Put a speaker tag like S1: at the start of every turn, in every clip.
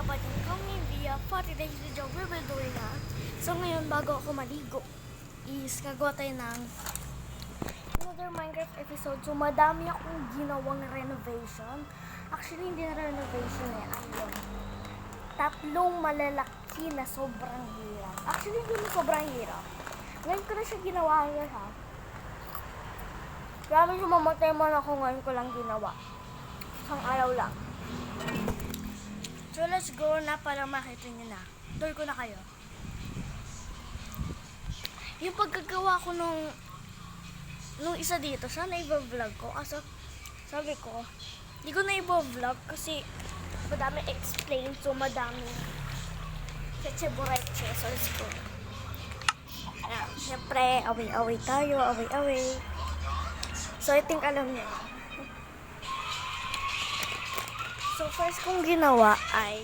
S1: kapatid kong India. For today's video, we will doing So ngayon, bago ako maligo, is gagawa tayo ng another Minecraft episode. So madami akong ginawang renovation. Actually, hindi na renovation eh. Ayun. Tatlong malalaki na sobrang hirap. Actually, hindi na sobrang hirap. Ngayon ko na siya ginawa ha. Grabe sumamatay man ako, ngayon ko lang ginawa. Isang araw lang. So let's go na para makita nyo na. Tour ko na kayo. Yung pagkagawa ko nung isa dito, sana i-vlog ko. Kaso sabi ko, hindi ko na i-vlog kasi madami explain. So madami chechebureche. So let's go. Siyempre, away-away tayo. Away-away. So I think alam niyo. So, first kong ginawa ay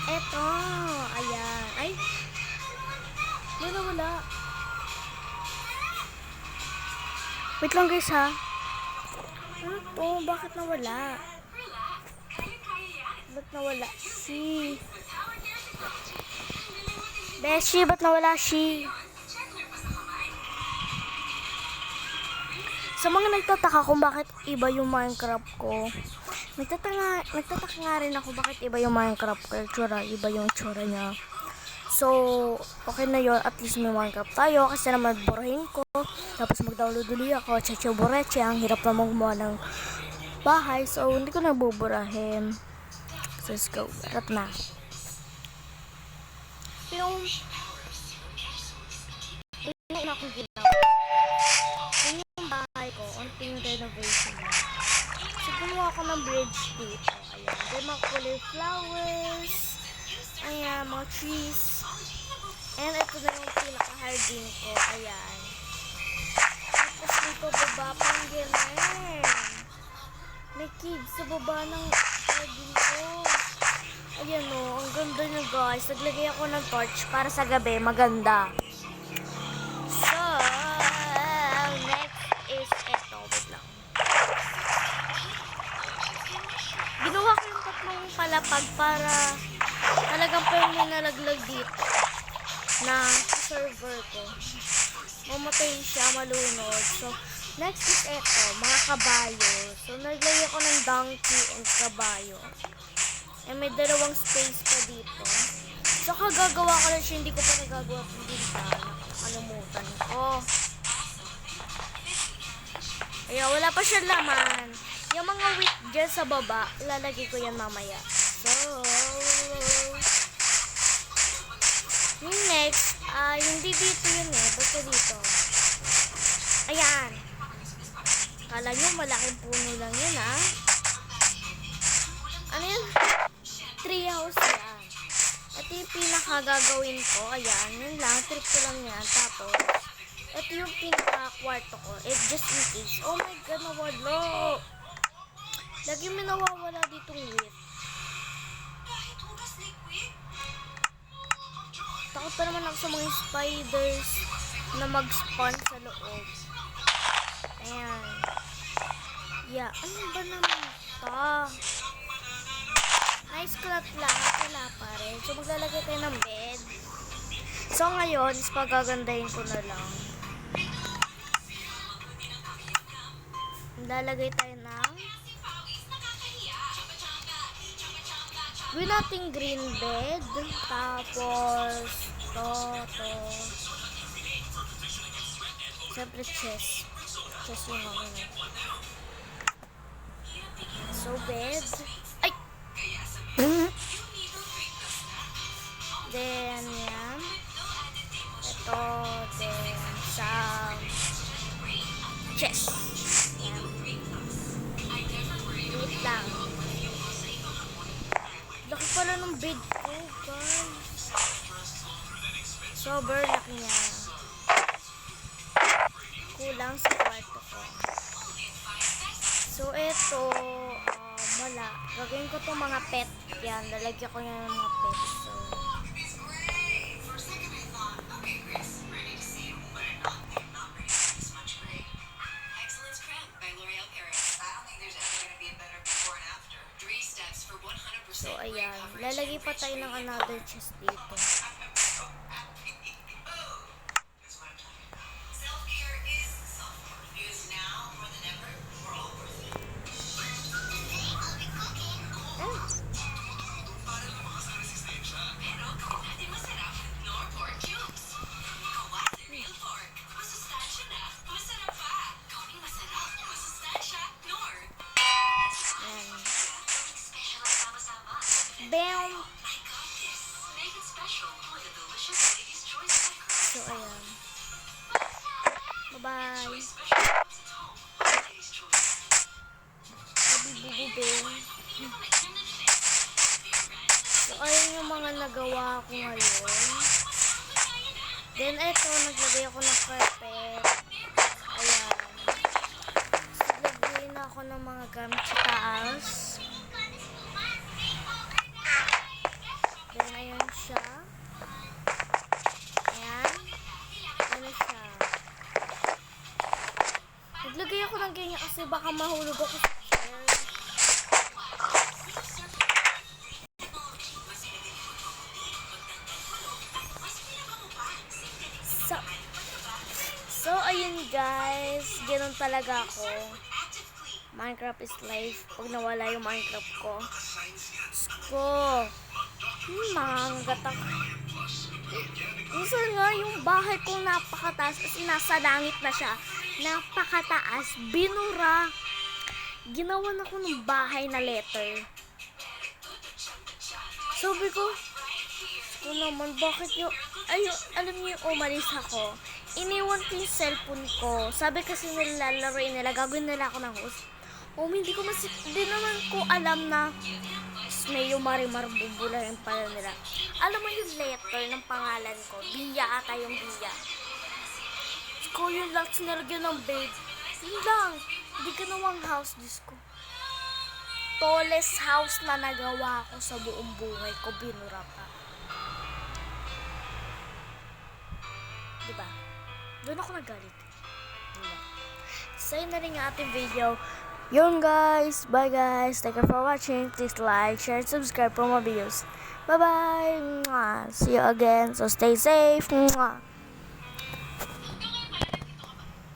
S1: eto. Ayan. Ay. Wala. Wait lang guys ha. Ano to? Bakit nawala? Ba't nawala? Beshi, ba't nawala si? Sa mga nagtataka kung bakit iba yung Minecraft ko, nagtataka nga rin ako bakit iba yung Minecraft ko, iba yung tsura niya. So, okay na yun, at least may Minecraft tayo, kasi naman burahin ko, tapos mag-download uli ako, chechebureche, ang hirap namang gumawa ng bahay, so hindi ko na buburahin. So, let's go, harap na. Yung una akong ginawa, yung bahay ko, unting renovation na. So, gumawa ko ng bridge dito. Ayan. Then, mga kulay flowers. Ayan, mga trees. And ito na yung pinaka-hardin ko. Ayan. Tapos dito, baba pang ganyan. May kids sa baba ng hardin ko. Ayan o, ang ganda nyo guys. Naglagay ako ng torch para sa gabi maganda. So, next is eto. Wait lang. Ginawa ko yung tatlong palapag para talagang may nalaglag dito na server ko. Mamatay siya, malunod. So, next is eto, mga kabayo. So, naglagay ako ng donkey and kabayo. And may dalawang space pa dito. So, kagagawa ko lang siya, hindi ko pa nagagawa kung dito. Nakalimutan ko. Ayan, wala pa siya laman. Yung mga wheat dyan sa baba, ilalagay ko yan mamaya. So, yung next, hindi dito yun eh. Basta dito. Ayan. Kala nyo, malaking puno lang yun Ano yun? Treehouse yan. Ito yung pinakagagawin ko. Ayan, yun lang. Trip ko lang yan. Tapos, ito yung pinaka-kwarto ko. Just in case. Oh my God, nawala. Lagi may nawawala ditong wheat. Takot pa naman ako sa mga spiders na mag-spawn sa loob. Ayan. Yeah, ano ba naman ito? Nice cloth lang. Wala pa rin. So, maglalagay tayo ng bed. So, ngayon, is pagagandahin ko na lang. Lalagay tayo ng gawin natin green bed. Tapos, to. Siyempre, chest. Chest yung mga So, bed. Ay! Then, yan. Ito, then, some chest. Yan. Wait lang. Laki pala ng bed ko, guys. Sobrang laki niya. Kulang sa kwarto ko. So, ito, wala. Gagawin ko itong mga pet. Yan, lalagyan ko yan ng mga pet. So, So, ayan. Lalagay pa tayo ng another chest dito. Bam! So, ayan. Bye-bye. Bubububing. So, ayun yung mga nagawa ko ngayon. Then, eto, naglagay ako ng carpet. Ayan. Naglagay na ako ng mga gamit sa taas. Then, ayan siya. Ayan. Ayan siya. Naglagay ako ng ganyan kasi baka mahulog ako sa chair. So, ayun guys. Ganun talaga ako. Minecraft is life. Pag nawala yung Minecraft ko. Sko. Mangagat ako. Minsan nga, yung bahay kong napakataas. Kasi nasa langit na siya. Napakataas. Binura. Ginawan ako ng bahay na letter. Sabi ko, Sko naman, bakit yung... Ayun, alam niyo yung umalis ako. Iniwan ko yung cellphone ko. Sabi kasi nilalaroin nila, gagawin nila ako ng host. Hindi naman ko alam na may yung marimar bubulahin pala nila. Alam mo yung letter ng pangalan ko. Biya ata yung Biya. Ko yung lots nilagyan ng bed. Yun lang. Hindi ka nawang house, Diyos ko. Tallest house na nagawa ko sa buong buhay ko. Binura pa. Diba? Doon ako nagalit. Diba? So, yun na rin yung ating video. Yun guys. Bye guys. Thank you for watching. Please like, share, subscribe for more videos. Bye bye. See you again. So, stay safe.